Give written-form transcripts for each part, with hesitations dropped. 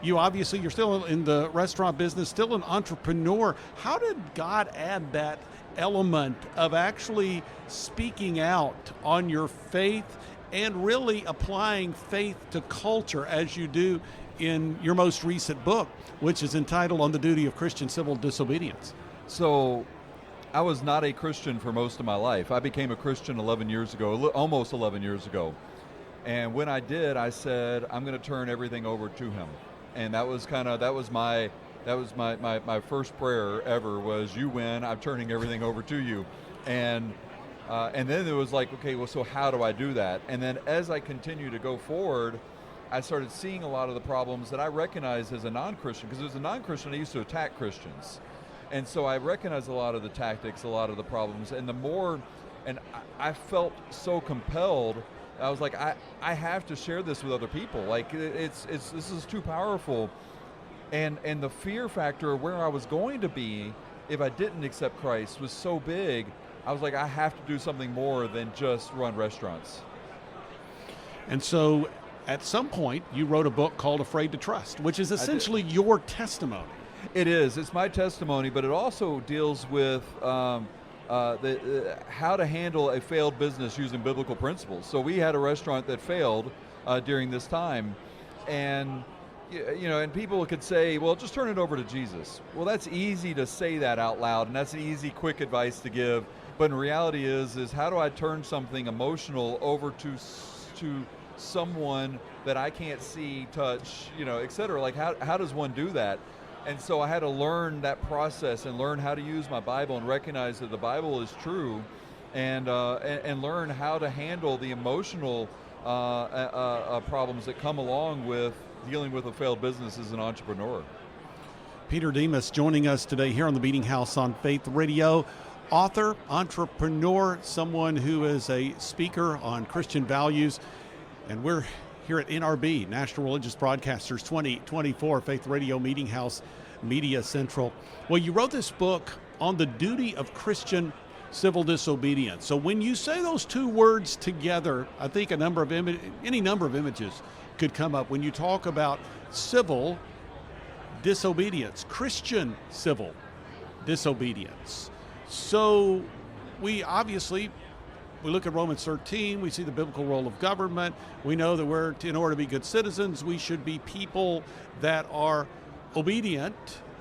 you obviously, you're still in the restaurant business, still an entrepreneur. How did God add that element of actually speaking out on your faith and really applying faith to culture as you do in your most recent book, which is entitled On the Duty of Christian Civil Disobedience? So I was not a Christian for most of my life. I became a Christian 11 years ago, almost 11 years ago. And when I did, I said, I'm going to turn everything over to him. And that was my first prayer ever was, you win, I'm turning everything over to you. And then it was like, okay, well, so how do I do that? And then as I continue to go forward, I started seeing a lot of the problems that I recognized as a non-Christian, because as a non-Christian, I used to attack Christians. And so I recognized a lot of the tactics, a lot of the problems, and I felt so compelled. I was like, I have to share this with other people. Like, this is too powerful. And the fear factor of where I was going to be if I didn't accept Christ was so big. I was like, I have to do something more than just run restaurants. And so at some point, you wrote a book called Afraid to Trust, which is essentially your testimony. It is. It's my testimony, but it also deals with how to handle a failed business using biblical principles. So we had a restaurant that failed during this time, and and people could say, well, just turn it over to Jesus. Well, that's easy to say that out loud, and that's an easy, quick advice to give. But in reality is how do I turn something emotional over to someone that I can't see, touch, et cetera? Like, how does one do that? And so I had to learn that process and learn how to use my Bible and recognize that the Bible is true, and learn how to handle the emotional problems that come along with dealing with a failed business as an entrepreneur. Peter Demas joining us today here on the Meeting House on Faith Radio. Author, entrepreneur, someone who is a speaker on Christian values. And we're here at NRB, National Religious Broadcasters 2024, Faith Radio Meeting House, Media Central. Well, you wrote this book on the duty of Christian civil disobedience. So when you say those two words together, I think any number of images could come up when you talk about civil disobedience, Christian civil disobedience. So we look at Romans 13, we see the biblical role of government. We know that in order to be good citizens, we should be people that are obedient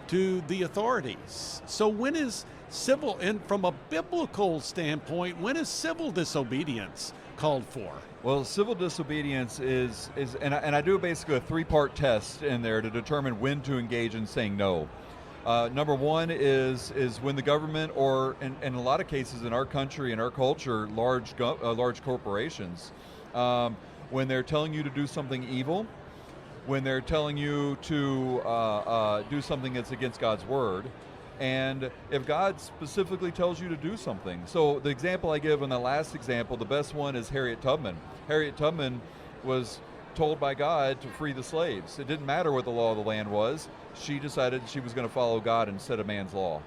to the authorities. So when is civil, and from a biblical standpoint, when is civil disobedience called for? Well, civil disobedience is and I do basically a three-part test in there to determine when to engage in saying no. Number one is when the government, or in a lot of cases in our country, in our culture, large corporations, when they're telling you to do something evil, when they're telling you to do something that's against God's word, and if God specifically tells you to do something. So the example I give in the last example, the best one is Harriet Tubman. Harriet Tubman was told by God to free the slaves. It didn't matter what the law of the land was. She decided she was going to follow God instead of man's law.